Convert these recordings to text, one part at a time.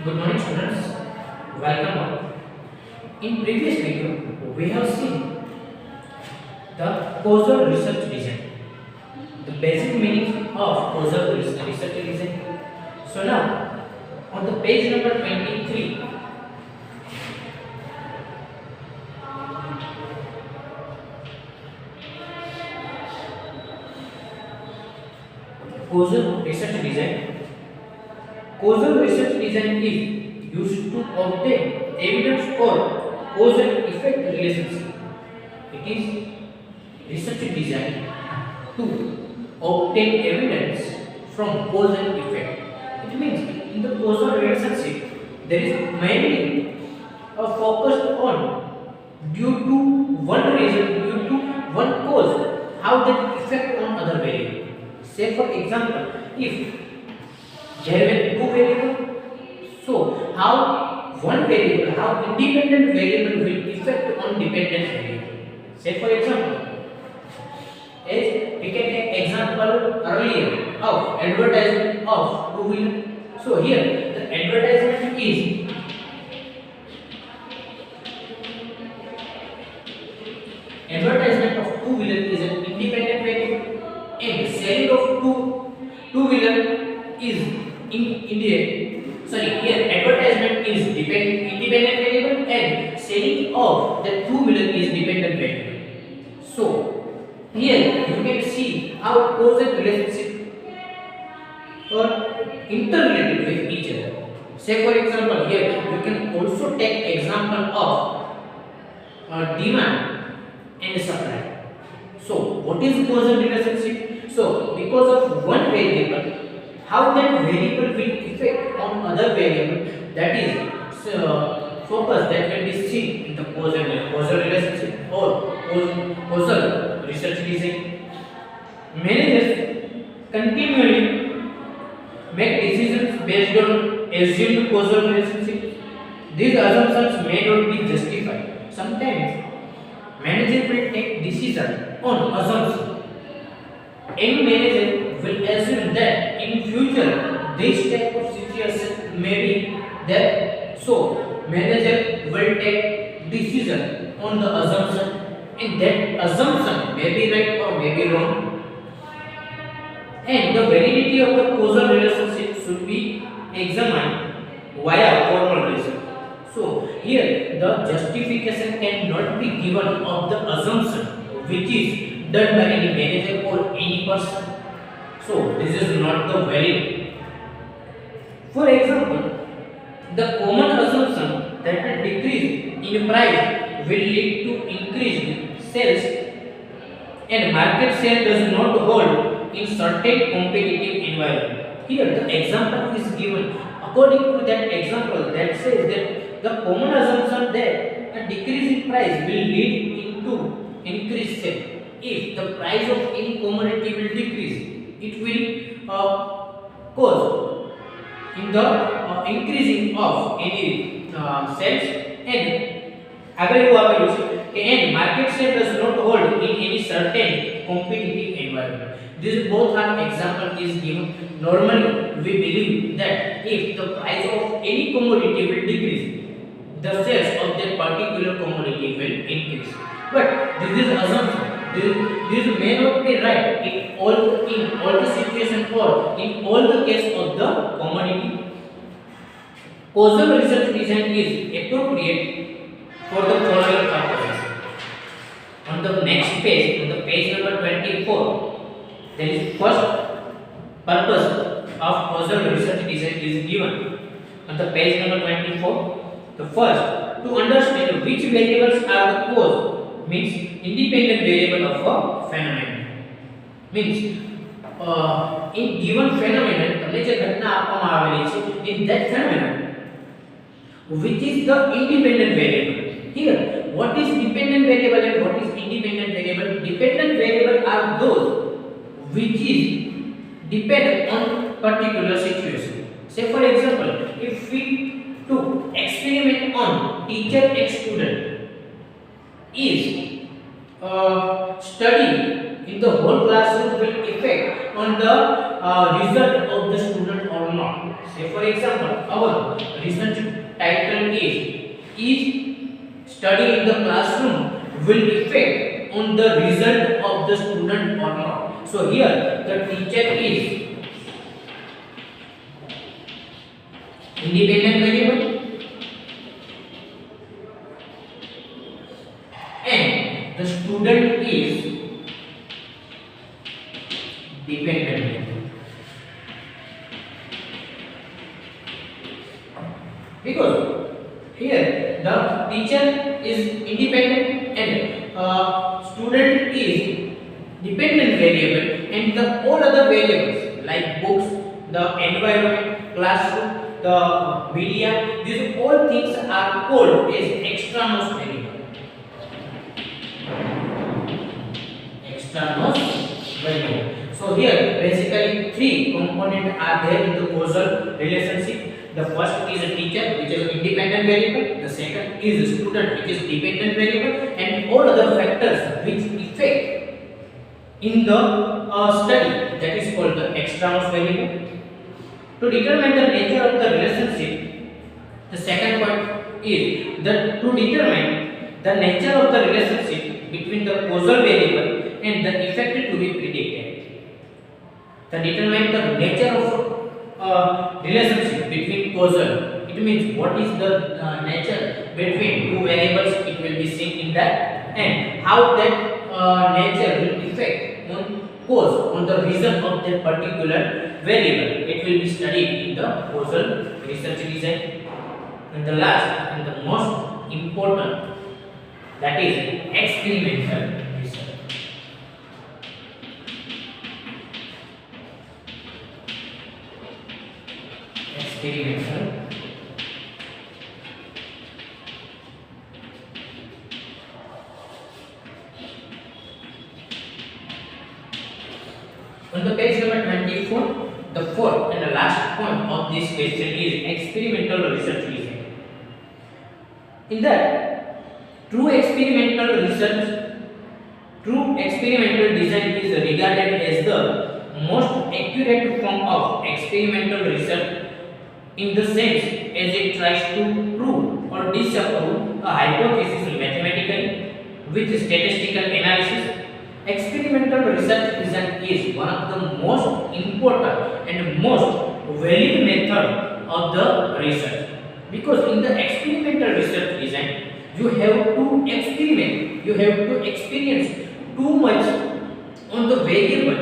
Good morning, students. Welcome all. In previous video, we have seen the causal research design, the basic meaning of causal research design. So now, on the page number 23, causal research design. Causal research design is used to obtain evidence for cause-and-effect relationship. It is research design to obtain evidence from cause and effect. It means in the causal relationship there is mainly a focus on due to one reason, due to one cause, how that effect on other variable. Say for example, if there were two variables, so how one variable, how independent variable will affect on dependent variable. Say for example, as we can take example earlier of advertisement of two-wheeler. So here the advertisement is of two-wheeler is an independent variable, and selling of two-wheeler is in India. Sorry, here advertisement is independent variable and selling of the two-wheeler is dependent variable. So here you can see how causal relationship are interrelated with each other. Say for example, here you can also take example of demand and supply. So what is causal relationship? So because of one variable, how that variable will affect on other variable, that is focus that can be seen in the causal relationship or causal research design. Managers continually make decisions based on assumed causal relationships. These assumptions may not be justified. Sometimes manager will take decision on assumption. Any manager will assume that in future this type of situation may be there. So manager will take decision on the assumption, and that assumption may be right or may be wrong. And the validity of the causal relationship should be examined via formal reason. So here the justification cannot be given of the assumption which is done by any manager or any person. So this is not the valid. For example, the common assumption that a decrease in price will lead to increased sales and market share does not hold in certain competitive environment. Here the example is given. According to that example, that says that the common assumption that a decrease in price will lead into increased sale. If the price of any commodity will decrease, it will cause in the increasing of any sales, and આગળ એવું આપેલું છે કે and market share does not hold in any certain competitive environment. These both are example is given. Normally we believe that if the price of any commodity will decrease, the sales of that particular commodity will increase. But this is assumption. This may not be right in all the situation or in all the case of the commodity. Causal research design is appropriate for the following purposes. On the next page, on the page number 24, there is first purpose of causal research design is given. On the page number 24, the first, to understand which variables are the cause, means independent variable of a phenomenon. Means in given phenomenon, તમને જે ઘટના આપવામાં આવેલી છે, in that phenomenon, which is the independent variable. Here, what is dependent variable and what is independent variable? Dependent variable are those which is depend on particular situation. Say for example, if we to experiment on teacher and student is study in the whole classroom will affect on the result of the student or not. Say for example, our research title is study in the classroom will affect on the result of the student or not. So here the teacher is independent variable and the student is dependent variable. Because here the teacher is independent and student is dependent variable, and the all other variables like books, the environment, classroom, the media, these all things are called as extraneous variable. Extraneous variable. So here basically three components are there in the causal relationship. The first is a teacher, which is an independent variable. The second is a student, which is dependent variable, and all other factors which affect in the study, that is called the extraneous variable. To determine the nature of the relationship, the second point is that to determine the nature of the relationship between the causal variable and the effect to be predicted. To determine the nature of relationship between causal, it means what is the nature between two variables, it will be seen in that, and how that nature will affect on cause on the reason of that particular variable. It will be studied in the causal research design. And the last and the most important, that is experimental research. Experimental. On the page number 24, the fourth and the last point of this question is experimental research design. In that, true experimental design is regarded as the most accurate form of experimental research in the sense as it tries to prove or disprove a hypothesis mathematically with statistical analysis. Experimental research design is one of the most important and most valid method of the research, because in the experimental research design you have to experiment, you have to experience too much on the variable,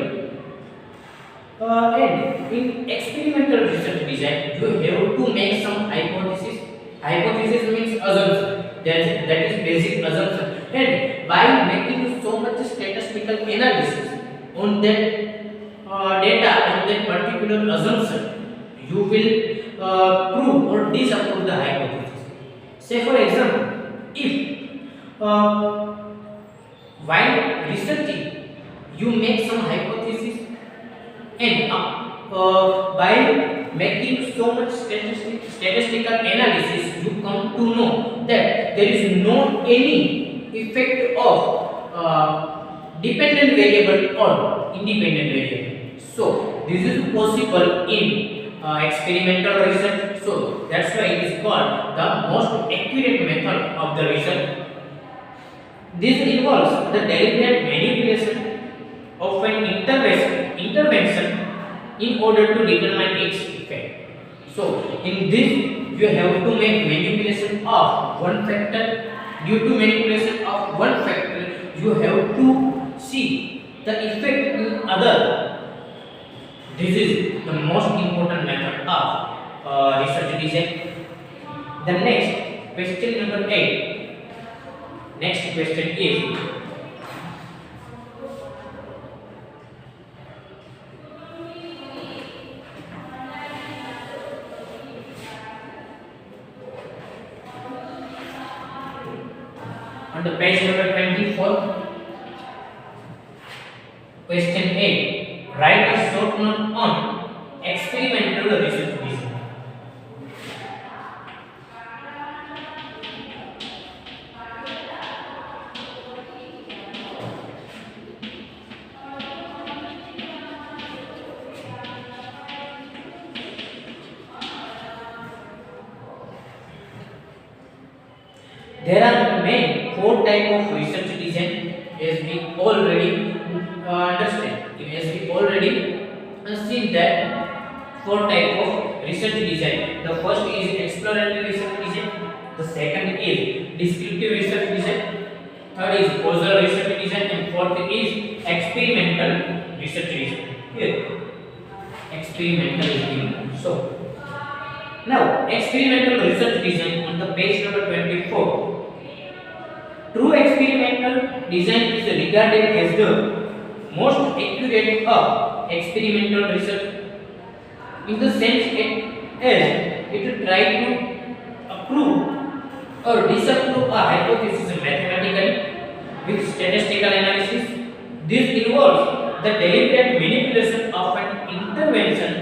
and in experimental research design you have to make some hypothesis. Hypothesis means assumption. That is basic assumption, and by making so much statistical analysis on that data, on that particular assumption, you will prove or disapprove the hypothesis. Say for example, if while researching you make some hypothesis, and by making so much statistical analysis you come to know that there is no any effect of dependent variable or independent variable. So this is possible in experimental research. So that's why it is called the most accurate method of the research. This involves the deliberate manipulation of an intervention in order to determine its effect. So in this you have to make manipulation of one factor. Due to manipulation of one factor, you have to see the effect in other. This is the most important method of research design. The next question number 8. Next question is, on the page number 24, question A. Write a short note on experimental research design. there are main four type of research design, as we already understand. As we already seen that four type of research design. The first is exploratory research design. The second is descriptive research design. Third is causal research design, and fourth is experimental research design. Here, experimental is given. So now, experimental research design on the page number 24. True experimental design is regarded as the most accurate of experimental research in the sense it tries to prove or disapprove a hypothesis mathematically with statistical analysis. This involves the deliberate manipulation of an intervention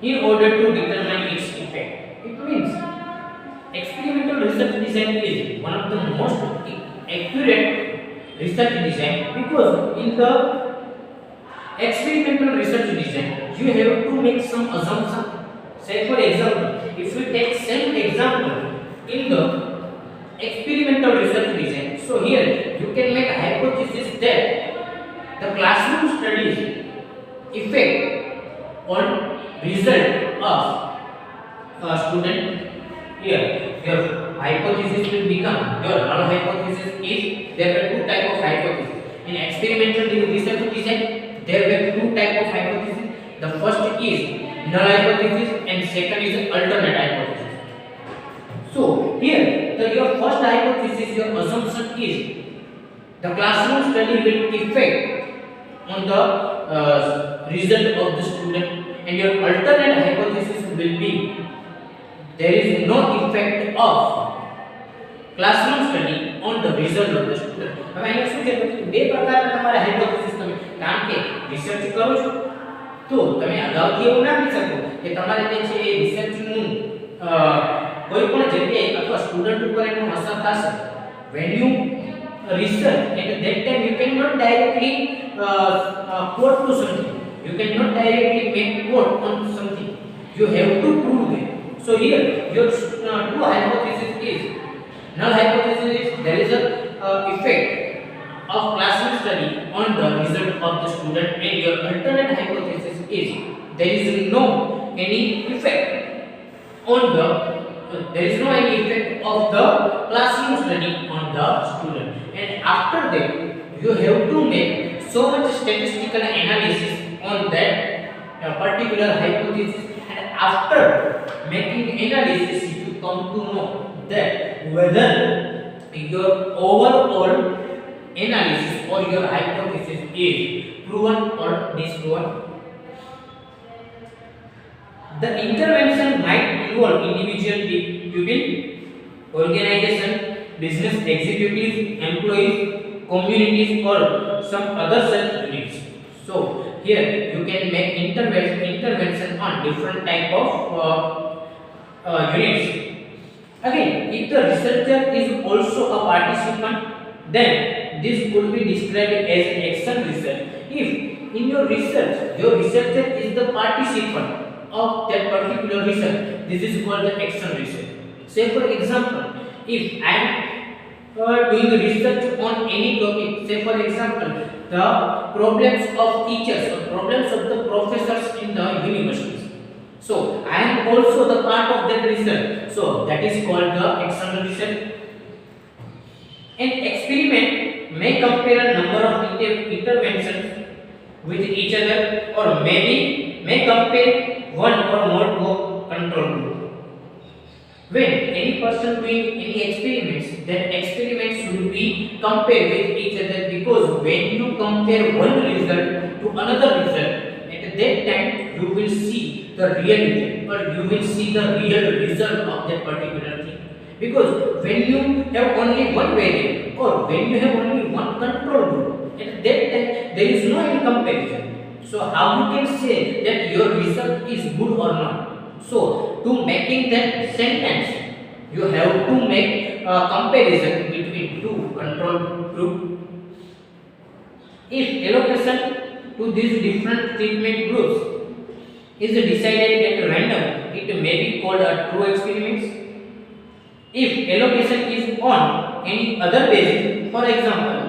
in order to determine its effect. It means experimental research design is one of the most accurate research design, because in the experimental research design you have to make some assumption. Say for example, if we take same example in the experimental research design, so here you can make a hypothesis that the classroom studies effect on result of a student. Here your hypothesis will become, your null hypothesis is, there were two type of hypothesis in experimental research design. There were two type of hypothesis. The first is null hypothesis and second is alternate hypothesis. So here your first hypothesis, your assumption is the classroom study will affect on the result of the student, and your alternate hypothesis will be there is no effect of classroom study on the result of the student. હવે અહીંયા શું છે, બે પ્રકારના તમારે hypothesis તમે, કારણ કે રિસર્ચ કરો છો તો તમે અગાઉથી એવું ના કહી શકો કે તમારે તે છે એ રિસર્ચનું કોઈ પણ જગ્યાએ અથવા સ્ટુડન્ટ ઉપર એનું અસર થશે. when you research at that time you cannot directly quote to something, you cannot directly make quote on something, you have to prove it. So here your two hypothesis is, null hypothesis is there is a effect of classroom study on the result of the student, and your alternate hypothesis is there is no any effect on the there is no any effect of the classroom study on the student. And after that you have to make so much statistical analysis on that particular hypothesis, and after making analysis you come to know that whether your overall analysis or your hypothesis is proven or disproven. The intervention might involve individual people, organization, business executives, employees, communities, or some other such units. So here you can make intervention on different type of units. Again, if the researcher is also a participant, then this could be described as action research. If in your research your researcher is the participant of that particular research, this is called the action research. Say for example, if I am doing research on any topic, say for example the problems of teachers or problems of the professors in the universities, so I am also the part of that research, so that is called the external research. An experiment may compare a number of interventions with each other, or maybe may compare one or more to a control group. When any person doing any experiments, then experiments should be compared with each other, because when you compare one result to another result, at that time you will see the real effect, or you will see the real result of that particular thing. Because when you have only one variable, or when you have only one control group, at that time there is no any comparison. So how you can say that your result is good or not? So to making that sentence, you have to make a comparison between two control group. If allocation to these different treatment groups is decided at random, it may be called a true experiment. If allocation is on any other basis. For example,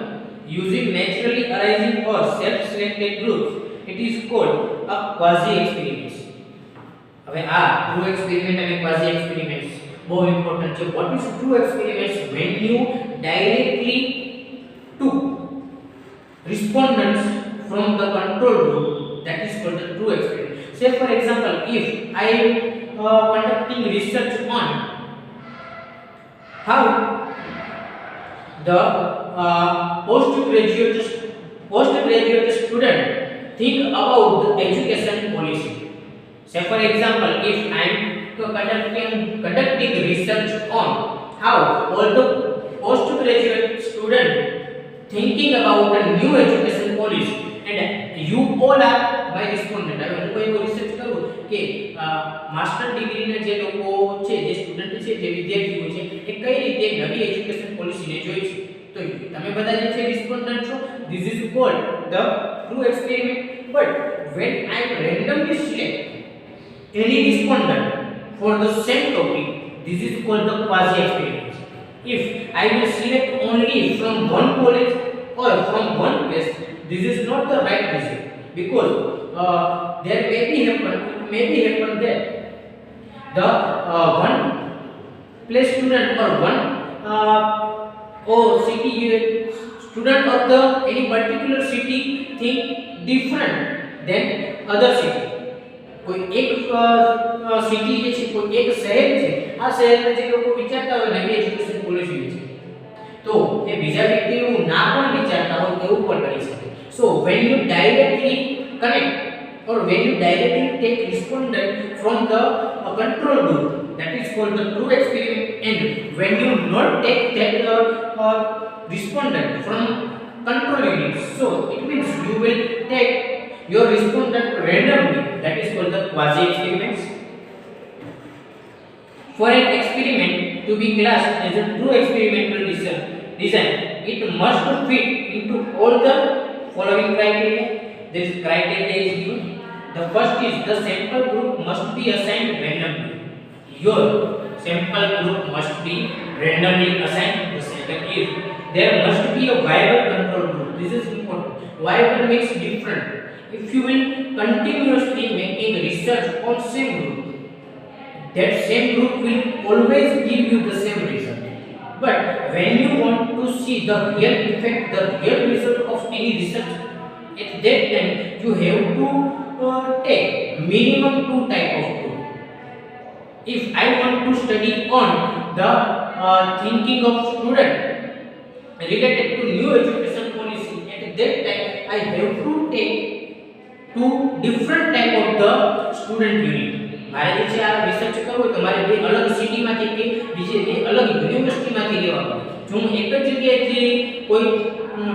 using naturally arising or self-selected groups, it is called a quasi-experiment. હવે આ true experiment અને quasi experiments બહુ important છે. What is true experiments? When you directly took respondents from the control group, that is called the true experiment. Say for example, if I conducting research on how the postgraduate student think about the education policy. Say for example, if I am conducting research on how all the postgraduate student thinking about the new education policy, and you all are my respondent. હવે હું કોઈ એવો research કરું કે master ડિગ્રીના જે લોકો છે, જે સ્ટુડન્ટ છે, જે વિદ્યાર્થીઓ છે, એ કઈ રીતે નવી એજ્યુકેશન પોલિસીને જોઈ છે, તો તમે બધા જે છે રિસ્પોન્ડન્ટ છો. This is called the true experiment. But when I randomly select any respondent for the same topic, this is called the quasi experiment. If I will select only from one college or from one place, this is not the right result, because there may be happen that the one place student or one city student of the any particular city think different than other city. કોઈ એક city જે છે, કોઈ એક શહેર છે, આ શહેરના જે લોકો વિચારતા હોય નવી એજ્યુકેશન પોલિસી વિશે, તો એ બીજા વ્યક્તિ એવું ના પણ વિચારતા હોય એવું પણ કરી શકે. So when you directly connect or when you directly take respondent from the control group, that is called the true experiment. And when you not take that respondent from control unit, so it means you will take your respondent randomly, that is called the quasi experiments. For an experiment to be classed as a true experimental design, it must fit into all the following criteria. This criteria is given. The first is the sample group must be assigned randomly. Your sample group must be randomly assigned. The second is there must be a viable control group. This is important. Viable means different. If you will continuously making research on same group, that same group will always give you the same result. But when you want to see the real effect, the real result of any research, at that time you have to take minimum 2 type of group. If I want to study on the thinking of student related to new education policy, at that time I have to take 2 different type of the student unit. મારે જે છે આ research કરવું હોય તો મારે બે અલગ સિટીમાંથી કે બીજે બે અલગ યુનિવર્સિટીમાંથી લેવા પડે. જો હું એક જ જગ્યાએથી કોઈ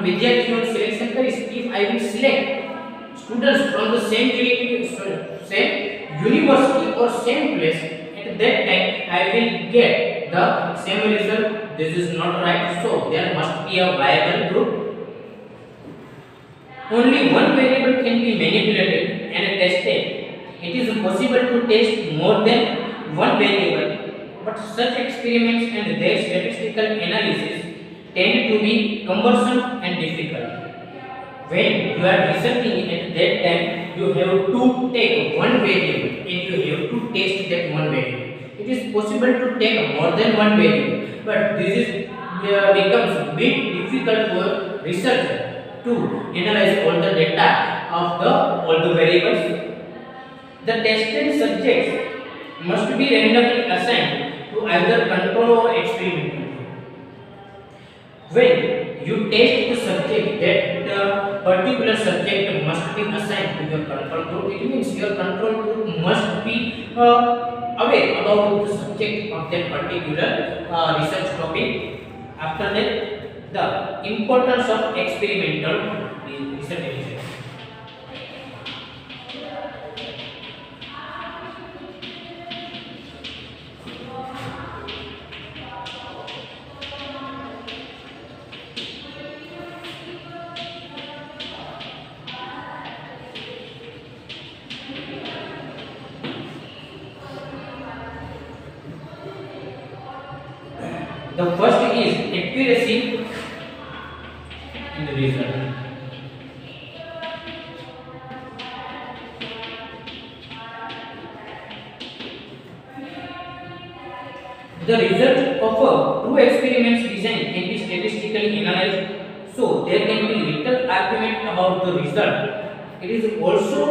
વિદ્યાર્થીઓનું સિલેક્શન કરીશ, if I will select students from the same university or same place, at that time I will get the same result. This is not right, so there must be a viable group. Only one variable can be manipulated and tested. It is possible to test more than one variable, but such experiments and their statistical analysis tend to be cumbersome and difficult. When you are researching, at that time you have to take one variable and you have to test that one variable. It is possible to take more than one variable, but this is becomes a bit difficult for researcher to analyze all the data of all the variables. The tested subjects must be randomly assigned to either control or experiment. When you test the subject, that particular subject must be assigned to your control group. It means your control group must be aware about the subject of that particular research topic. After that, the importance of experimental research. The first is accuracy in the result. The result of a true experiments design can be statistically analyzed, so there can be little argument about the result. It is also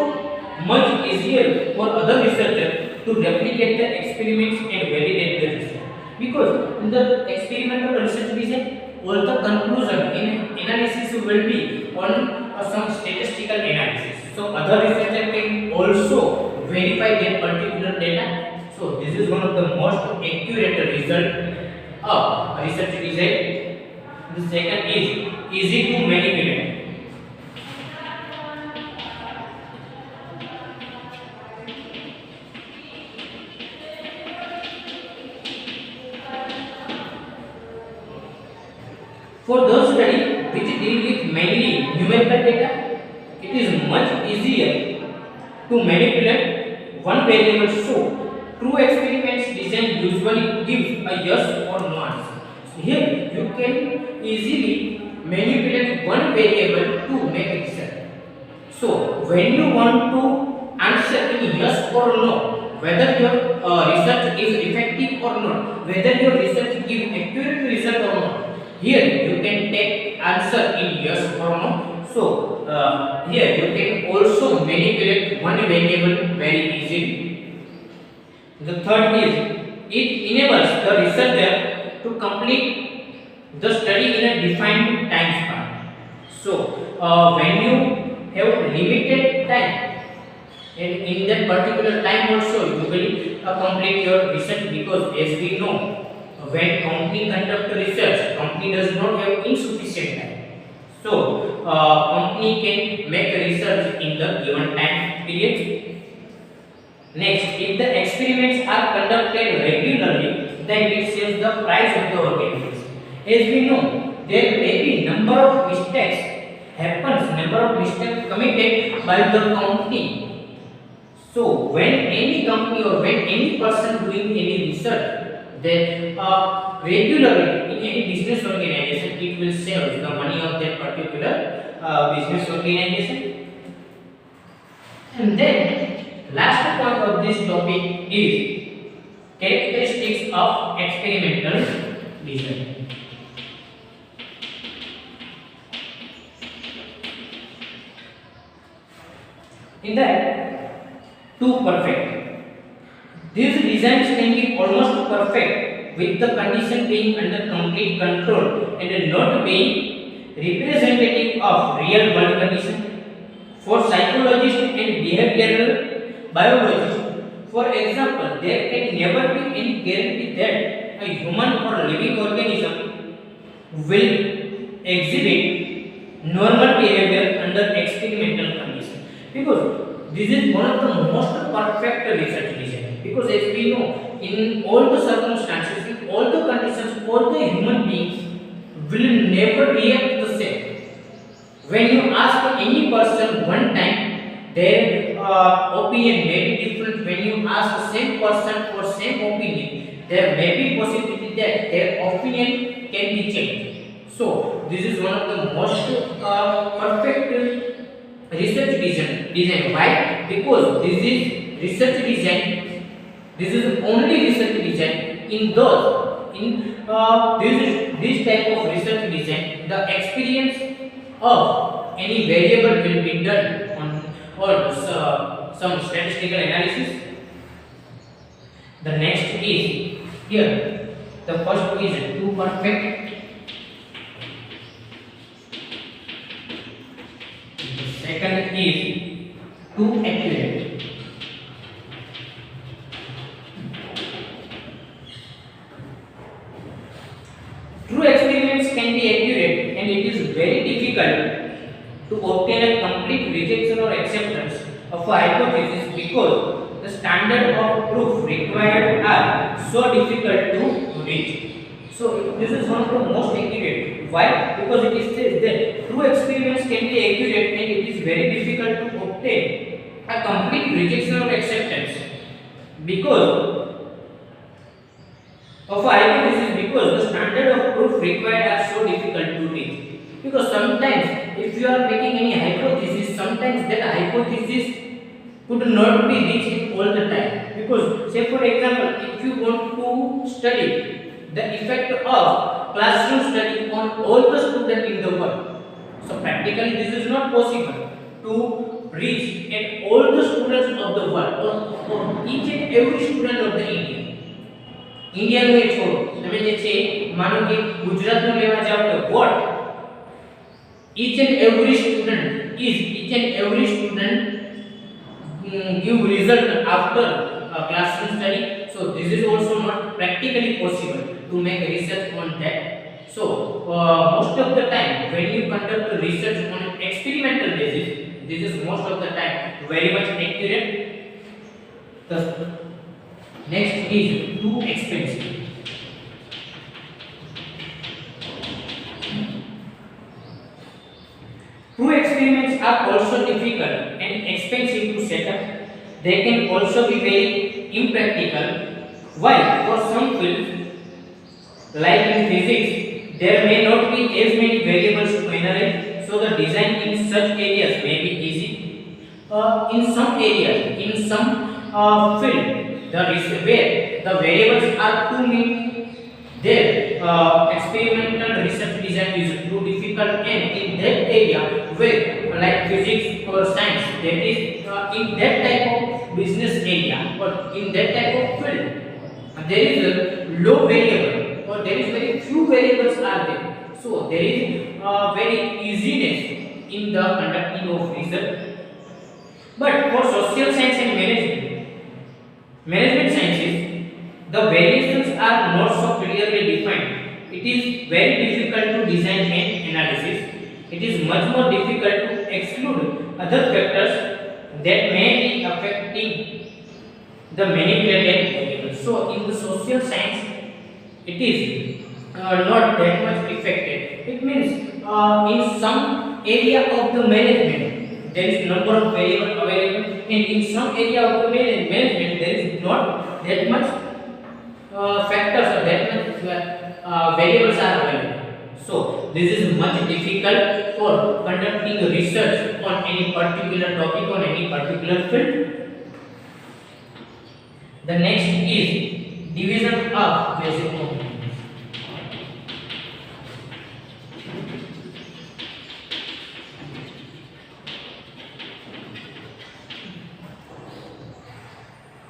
much easier for other researchers to replicate the experiments and validate the result. Because in the experimental research design, all the conclusion in analysis will be on some statistical analysis. So other researchers can also verify their particular data. So this is one of the most accurate result of research design. The second is easy to manipulate. For those study which deal with mainly numerical data, it is much easier to manipulate one variable. So true experiments design usually gives a yes or no answer. So here you can easily manipulate one variable to make result. So when you want to answer in yes or no, whether your research is effective or not, whether your research gives accurate result or not, here you can take answer in yes or no. So here you can also manipulate one variable very easily. The third is it enables the researcher to complete the study in a defined time span. So when you have limited time, and in that particular time also you will complete your research, because as we know, when company conduct research, company does not have insufficient time. So company can make research in the given time period. Next, if the experiments are conducted regularly, then it saves the price of the organization. As we know, there may be number of mistakes committed by the company. So when any company or when any person doing any research, then regularly in any business organization, it will save the money of that particular business organization. And then last point of this topic is characteristics of experimental design. In that, too perfect. These designs can be almost perfect with the condition being under complete control and not being representative of real world condition. For psychologists and behavioral biologists, for example, there can never be any guarantee that a human or living organism will exhibit normal behavior under experimental conditions, because this is one of the most perfect research design. Because as we know, in all the circumstances, in all the conditions, all the human beings will never react the same. When you ask any person one time, their opinion may be different. When you ask the same person for same opinion, there may be possibility that their opinion can be changed. So this is one of the most perfect research design. Why? Because this is research design. This is only research design. In this type of research design, the experience of any variable will be done on some statistical analysis. The next is here. The first is too perfect. The second is too accurate. True experiments can be accurate, and it is very difficult to obtain a complete rejection or acceptance of a hypothesis, because the standard of proof required are so difficult to reach. So this is one of the most accurate. Why? Because it is says that true experiments can be accurate, and it is very difficult to obtain a complete rejection or acceptance because of a hypothesis, because the standard of proof required are so difficult to reach? Because sometimes if you are making any hypothesis, sometimes that hypothesis could not be reached all the time. Because say for example, if you want to study the effect of classroom study on all the students in the world, so practically this is not possible to reach at all the students of the world, or each and every student of the India. ઇન્ડિયાનું એ છોડો, તમે જે છે માનો કે ગુજરાતનું લેવા જાવ તો what each and every student give result after classroom study. So this is also not practically possible to make research on that. So most of the time when you conduct research on experimental basis, this is most of the time very much accurate. The next is too expensive. True experiments are also difficult and expensive to set up. They can also be very impractical. While for some fields, like in physics, there may not be as many variables to analyze, so the design in such areas may be easy. In some areas, in some field, where the variables are too many, there experimental research design is too difficult, and in that area where like physics or science, that is in that type of business area or in that type of field, there is a low variable or there is very few variables are there, so there is very easiness in the conducting of research. But for social science and management sciences, the variations are not so clearly defined. It is very difficult to design and analysis. It is much more difficult to exclude other factors that may be affecting the manipulated variables. So in the social science, it is not that much affected. It means in some area of the management, there is number of variables available, and in some area of the management, there is not that much factors or that much variables are available. So this is much difficult for conducting research on any particular topic, on any particular field. The next is division of basic components.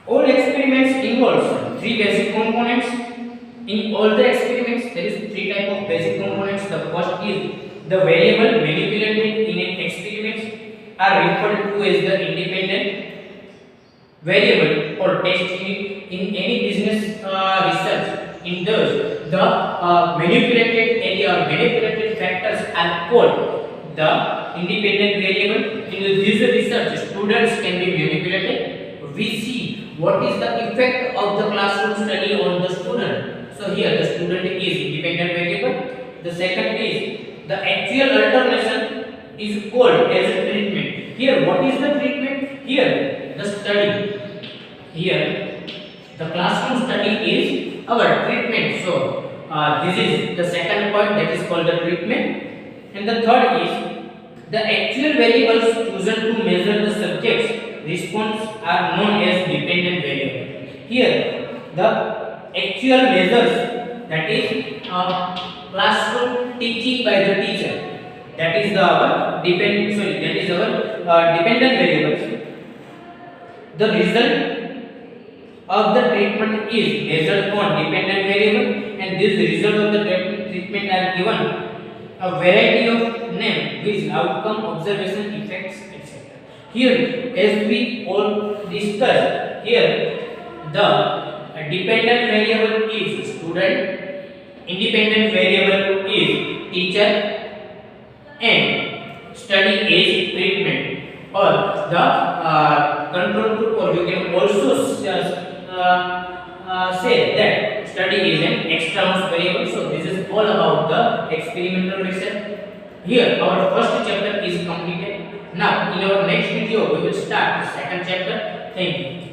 All experiments involve three basic components. In all the experiments, there is three type of basic components. The first is the variable manipulated in an experiment are referred to as the independent variable or test unit. In any business research, in those the manipulated area or manipulated factors are called the independent variable. In this research, students can be manipulated. We see what is the effect of the classroom study on the student. So here the student is independent variable. The second is the actual alternation is called as a treatment. Here what is the treatment? Here the study. Here the classroom study is our treatment. So this is the second point, that is called the treatment. And the third is the actual variables chosen to measure the subject's response are known as dependent variable. Here the actual measures, that is classroom teaching by the teacher, that is our dependent variables. The result of the treatment is measured on dependent variable, and this result of the treatment are given a variety of names with outcome, observation, effects, etc. Here, as we all discussed, here the dependent variable is student, independent variable is teacher, and study is treatment, or the control group, or you can also say that study is an external variable. So this is all about the experimental research. Here our first chapter is completed. Now in our next video we will start the second chapter. Thank you.